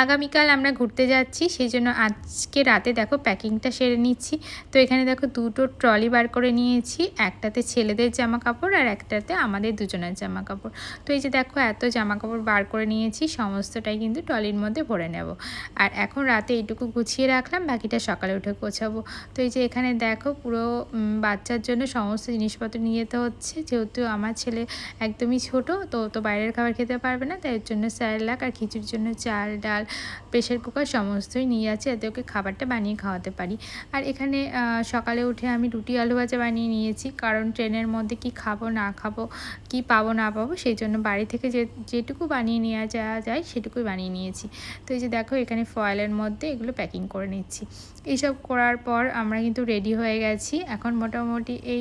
আগামীকাল আমরা ঘুরতে যাচ্ছি, সেই জন্য আজকে রাতে দেখো প্যাকিংটা সেরে নিচ্ছি। তো এখানে দেখো দুটো ট্রলি বার করে নিয়েছি, একটাতে ছেলেদের জামা কাপড় আর একটাতে আমাদের দুজনের জামা কাপড়। তো এই যে দেখো এত জামা কাপড় বার করে নিয়েছি, সমস্তটাই কিন্তু ট্রলির মধ্যে ভরে নেব। আর এখন রাতে এইটুকু গুছিয়ে রাখলাম, বাকিটা সকালে উঠে গোছাবো। তো এই যে এখানে দেখো পুরো বাচ্চার জন্য সমস্ত জিনিসপত্র নিয়ে যেতে হচ্ছে, যেহেতু আমার ছেলে একদমই ছোট, তো বাইরের খাবার খেতে পারবে না, তাই এর জন্য স্যালাড আর খিচুড়ির জন্য চাল ডাল প্রেশার কুকার সমস্তই নিয়ে যাচ্ছি, যাতে ওকে খাবারটা বানিয়ে খাওয়াতে পারি। আর এখানে সকালে উঠে আমি রুটি আলু ভাজা বানিয়ে নিয়েছি, কারণ ট্রেনের মধ্যে কি খাবো না খাবো, কি পাবো না পাবো, সেই জন্য বাড়ি থেকে যেটুকু বানিয়ে নেওয়া যায় সেটুকুই বানিয়ে নিয়েছি। তো এই যে দেখো এখানে ফয়েলের মধ্যে এগুলো প্যাকিং করে নিচ্ছি। এইসব করার পর আমরা কিন্তু রেডি হয়ে গেছি। এখন মোটামুটি এই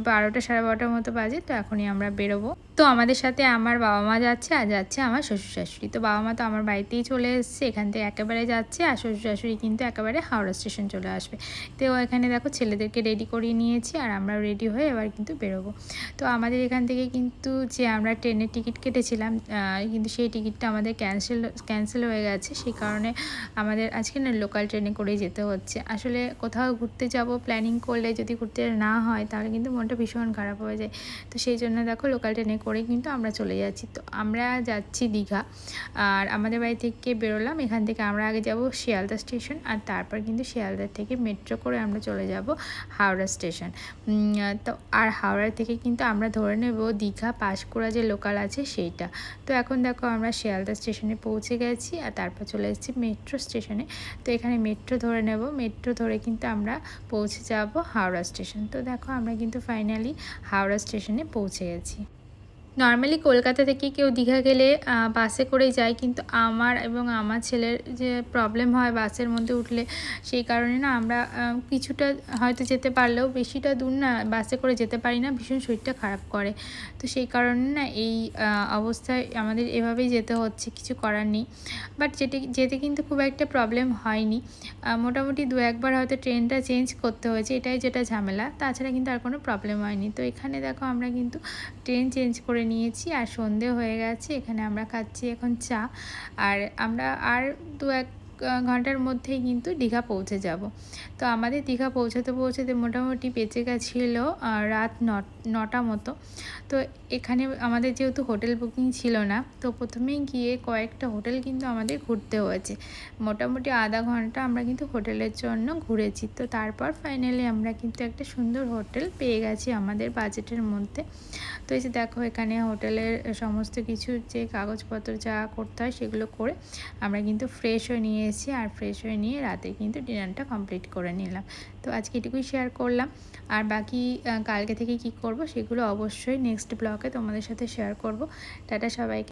12টা সাড়ে 12টার মতো বাজে। তো এখনই আমরা বেরোবো। তো আমাদের সাথে আমার বাবা মা যাচ্ছে আর যাচ্ছে আমার শ্বশুর শাশুড়ি। তো বাবা মা তো আমার বাড়িতেই চলে এসছে, এখান থেকে একেবারে যাচ্ছে, আর শ্বশুর শাশুড়ি কিন্তু একেবারে হাওড়া স্টেশন চলে আসবে। তো এখানে দেখো ছেলেদেরকে রেডি করিয়ে নিয়েছি, আর আমরাও রেডি হয়ে এবার কিন্তু বেরোবো। তো আমাদের এখান থেকে কিন্তু যে আমরা ট্রেনের টিকিট কেটেছিলাম, কিন্তু সেই টিকিটটা আমাদের ক্যান্সেল হয়ে গেছে। সেই কারণে আমাদের আজকে না লোকাল ট্রেনে করেই যেতে হচ্ছে। আসলে কোথাও ঘুরতে যাব প্ল্যানিং করলে যদি ঘুরতে না হয়, তাহলে কিন্তু মনটা ভীষণ খারাপ হয়ে যায়। তো সেই জন্য দেখো লোকাল ট্রেনে করে কিন্তু আমরা চলে যাচ্ছি। তো আমরা যাচ্ছি দীঘা, আর আমাদের বাড়ি থেকে বেরোলাম। এখান থেকে আমরা আগে যাব শিয়ালদা স্টেশন, আর তারপর কিন্তু শিয়ালদা থেকে মেট্রো করে আমরা চলে যাব হাওড়া স্টেশন। তো আর হাওড়া থেকে কিন্তু আমরা ধরে নেব দীঘা পাঁশকুড়া যে লোকাল আছে সেইটা। তো এখন দেখো আমরা শিয়ালদা স্টেশনে পৌঁছে গেছি, আর তারপর চলে এসেছি মেট্রো স্টেশনে। তো এখানে মেট্রো ধরে নেব, মেট্রো ধরে কিন্তু আমরা পৌঁছে যাব হাওড়া স্টেশন। তো দেখো আমরা কিন্তু ফাইনালি হাওড়া স্টেশনে পৌঁছে গেছি। নর্মালি কলকাতা থেকে কেউ দীঘা গেলে বাসে করেই যায়, কিন্তু আমার এবং আমার ছেলের যে প্রবলেম হয় বাসের মধ্যে উঠলে, সেই কারণে না আমরা কিছুটা হয়তো যেতে পারলেও বেশিটা দূর না বাসে করে যেতে পারি না, ভীষণ শরীরটা খারাপ করে। তো সেই কারণে না এই অবস্থায় আমাদের এভাবেই যেতে হচ্ছে, কিছু করার নেই। বাট যেতে কিন্তু খুব একটা প্রবলেম হয়নি। মোটামুটি 2-1বার হয়তো ট্রেনটা চেঞ্জ করতে হয়েছে, এটাই যেটা ঝামেলা, তাছাড়া কিন্তু আর কোনো প্রবলেম হয়নি। তো এখানে দেখো আমরা কিন্তু ট্রেন চেঞ্জ করে নিয়েছি, আর সন্ধে হয়ে গেছে। এখানে আমরা খাচ্ছি এখন চা, আর আমরা আর 2-1 ঘন্টার মধ্যেই কিন্তু দীঘা পৌঁছে যাব। তো আমাদের দীঘা পৌঁছাতে মোটামুটি বেঁচে গেছিলো রাত 9টা মতো। তো এখানে আমাদের যেহেতু হোটেল বুকিং ছিল না, তো প্রথমেই গিয়ে কয়েকটা হোটেল কিন্তু আমাদের ঘুরতে হয়েছে। মোটামুটি আধা ঘন্টা আমরা কিন্তু হোটেলের জন্য ঘুরেছি। তো তারপর ফাইনালি আমরা কিন্তু একটা সুন্দর হোটেল পেয়ে গেছি আমাদের বাজেটের মধ্যে। তো এই যে দেখো এখানে হোটেলের সমস্ত কিছু যে কাগজপত্র যা করতে হয় সেগুলো করে আমরা কিন্তু ফ্রেশ হয়ে নিয়ে এসেছি, আর ফ্রেশ হয়ে নিয়ে রাতে কিন্তু ডিনারটা কমপ্লিট করে নিলাম। তো আজকে এটুকুই শেয়ার করলাম, আর বাকি কালকে থেকে কি করব সেগুলো অবশ্যই নেক্সট ব্লগে তোমাদের সাথে শেয়ার করব। টাটা সবাইকে।